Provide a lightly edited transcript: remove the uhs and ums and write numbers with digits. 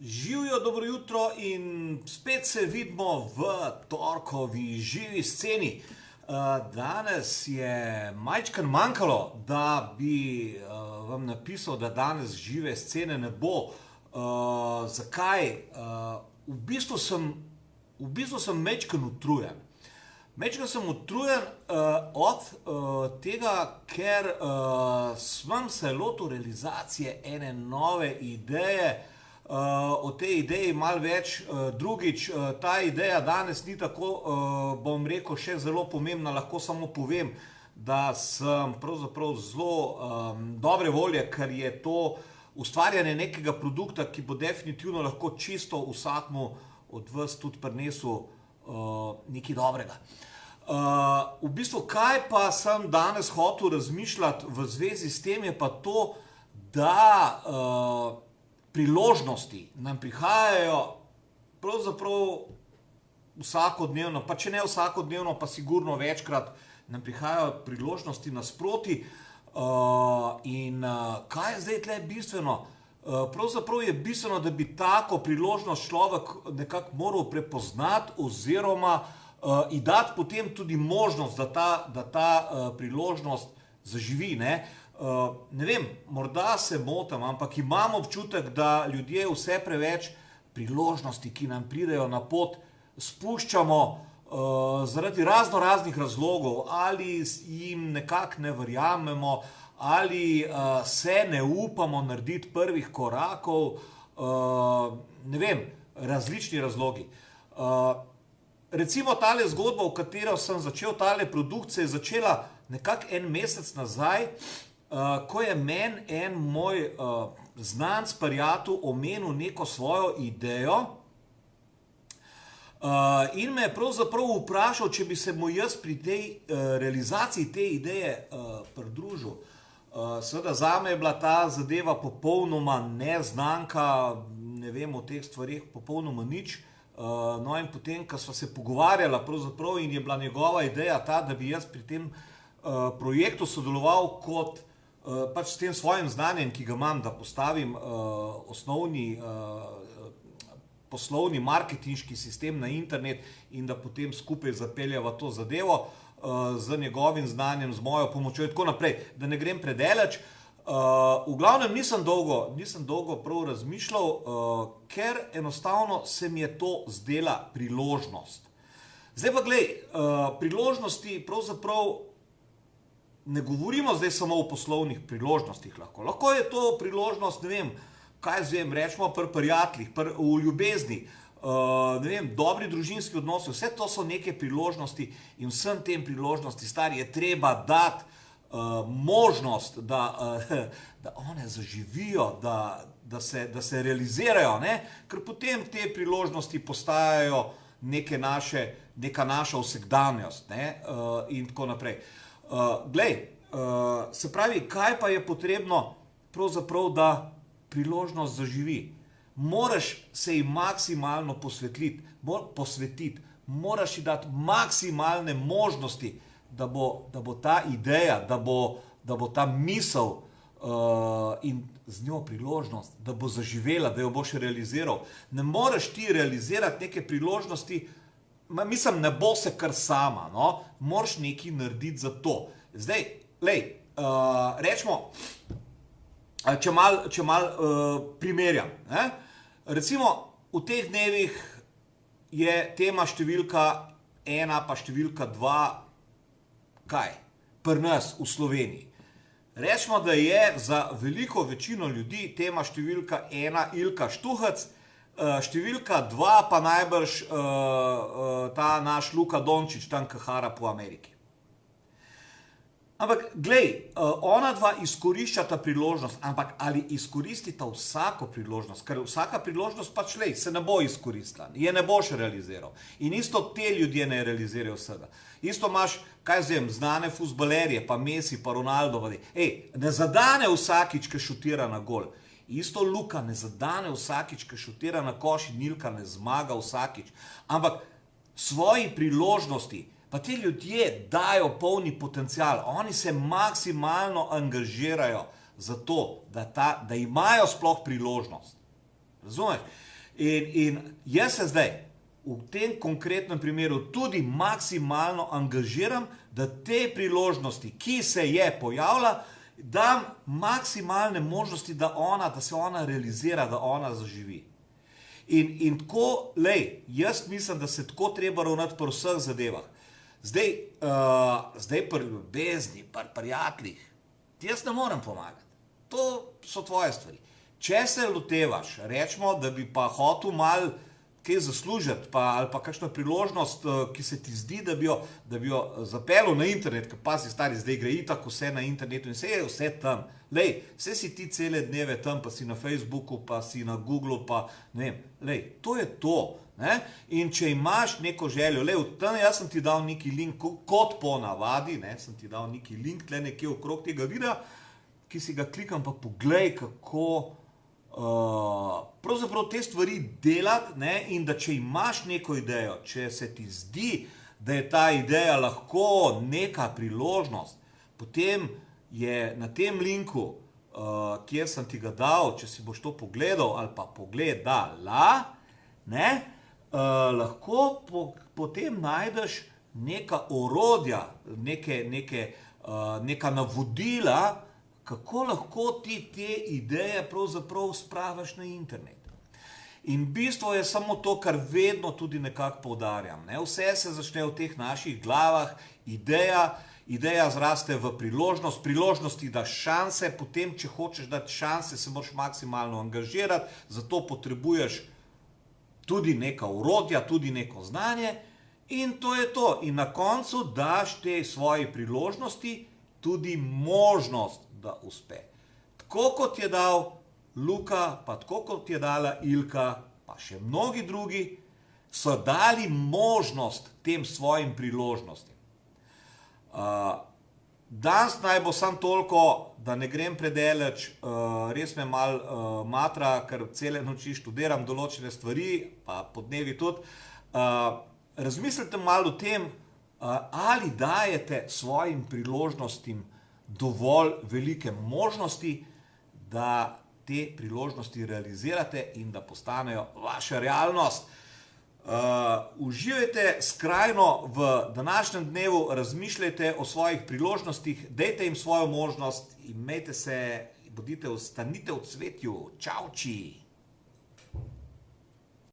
Živijo, dobro jutro in spet se vidimo v torkovi živi sceni. Danes je majčkan manjkalo, da bi vam napisal, da danes žive scene ne bo. Zakaj? V bistvu sem majčkan utrujen. Majčkan sem utrujen od tega, ker sem se lotil realizacije ene nove ideje. O tej ideji malo več drugič. Ta ideja danes ni tako, bom rekel, še zelo pomembna. Lahko samo povem, da sem pravzaprav zelo dobre volje, ker je to ustvarjanje nekega produkta, ki bo definitivno lahko čisto vsakmu od vas tudi prinesel nekaj dobrega. V bistvu, kaj pa sem danes hotel razmišljati v zvezi s tem, je pa to, da priložnosti nam prihajajo pravzaprav vsakodnevno, pa če ne vsakodnevno, pa sigurno večkrat nam prihajajo priložnosti nasproti. In kaj je zdaj tle bistveno? Pravzaprav je bistveno, da bi tako priložnost človek nekako moral prepoznati oziroma ji dati potem tudi možnost, da ta priložnost zaživi, ne? Ne vem, morda se motim, ampak imam občutek, da ljudje vse preveč priložnosti, ki nam pridejo na pot, spuščamo zaradi raznih razlogov, ali jim nekako ne verjamemo, ali se ne upamo narediti prvih korakov, ne vem, različni razlogi. Recimo tale zgodba, v katero sem začel, tale produkt se je začela nekako en mesec nazaj, ko je meni en moj znanc prijatelj omenil neko svojo idejo in me je pravzaprav vprašal, če bi se mu jaz pri tej realizaciji te ideje pridružil. Seveda zame je bila ta zadeva popolnoma neznanka, ne vem o teh stvareh popolnoma nič. No in potem, ko sva se pogovarjala pravzaprav in je bila njegova ideja ta, da bi jaz pri tem projektu sodeloval kot pač s tem svojim znanjem, ki ga imam, da postavim osnovni poslovni marketinški sistem na internet in da potem skupaj zapeljava to zadevo z njegovim znanjem, z mojo pomočjo in tako naprej, da ne grem predaleč. V glavnem nisem dolgo prav razmišljal, ker enostavno se mi je to zdela priložnost. Zdaj pa glej, priložnosti pravzaprav ne govorimo zdaj samo o poslovnih priložnostih lahko. Lahko je to priložnost, ne vem, kaj zvem, rečemo pri prijateljih, v ljubezni, ne vem, dobri družinski odnosi, vse to so neke priložnosti in vsem tem priložnosti, stari, je treba dati možnost, da one zaživijo, da se realizirajo, ne? Ker potem te priložnosti postajajo neka naša vsakdanjost, ne? In tako naprej. Glej, se pravi, kaj pa je potrebno pravzaprav, da priložnost zaživi? Moraš se ji maksimalno posvetiti, moraš ji dati maksimalne možnosti, da bo ta ideja, da bo ta misel in z njo priložnost, da bo zaživela, da jo boš realiziral. Ne moreš ti realizirati neke priložnosti, mislim, ne bo se kar sama, no? Moraš nekaj narediti za to. Zdaj, lej, rečemo, če mal primerjam, ne? Recimo, v teh dnevih je tema številka 1 pa številka 2, kaj? Pri nas v Sloveniji. Rečemo, da je za veliko večino ljudi tema številka 1 Ilka Štuhec, številka 2 pa najbrž ta naš Luka Dončić, tam ki hara po Ameriki. Ampak, glej, ona dva izkoriščata priložnost, ampak ali izkoristita vsako priložnost, ker vsaka priložnost pač, lej, se ne bo izkoristila, je ne boš realiziral. In isto te ljudje ne realizirajo vsega. Isto imaš, kaj zvem, znane fuzbalerje, pa Messi, pa Ronaldo, ne zadane vsakič, ki šutira na gol. Isto Luka ne zadane vsakič, ki šutira na koš in Ilka ne zmaga vsakič. Ampak svoji priložnosti, pa ti ljudje dajo polni potencial, oni se maksimalno angažirajo za to, da imajo sploh priložnost. Razumeš? In jaz se zdaj v tem konkretnem primeru tudi maksimalno angažiram, da te priložnosti, ki se je pojavila, dam maksimalne možnosti, da se ona realizira, da ona zaživi. In tako, jaz mislim, da se tako treba ravnati pri vseh zadevah. Zdaj pri ljubezni, pri prijateljih, jaz ne morem pomagati. To so tvoje stvari. Če se lotevaš, rečemo, da bi pa hotel malo kaj zaslužiti, ali pa kakšna priložnost, ki se ti zdi, da bi jo zapeljal na internet, ker pazi stari, zdaj gre itak vse na internetu in vse tam. Vse si ti cele dneve tam, pa si na Facebooku, pa si na Googlu, pa ne vem, to je to. Ne? In če imaš neko željo, tam jaz sem ti dal neki link, kot po navadi, sem ti dal neki link, tle nekje okrog tega videa, ki si ga klikam, pa poglej, kako pravzaprav te stvari delati, in da če imaš neko idejo, če se ti zdi, da je ta ideja lahko neka priložnost, potem je na tem linku, kjer sem ti ga dal, če si boš to pogledal ali pa pogledala, lahko potem najdeš neka orodja, neka navodila, kako lahko ti te ideje pravzaprav spraviš na internet. In bistvo je samo to, kar vedno tudi nekako poudarjam. Vse se začne v teh naših glavah, ideja zraste v priložnost, priložnosti daš šanse, potem, če hočeš dati šanse, se moraš maksimalno angažirati, zato potrebuješ tudi neka orodja, tudi neko znanje in to je to. In na koncu daš te svoji priložnosti tudi možnost, da uspe. Tako kot je dal Luka, pa tako kot je dala Ilka, pa še mnogi drugi, so dali možnost tem svojim priložnostim. Danes naj bo samo toliko, da ne grem predaleč, res me malo matra, ker cele noči študiram določene stvari, pa podnevi tudi. Razmislite malo o tem, ali dajete svojim priložnostim dovolj velike možnosti, da te priložnosti realizirate in da postanejo vaša realnost. Uživajte skrajno v današnjem dnevu, razmišljajte o svojih priložnostih, dajte jim svojo možnost, imejte se, stanite v cvetju, čauči!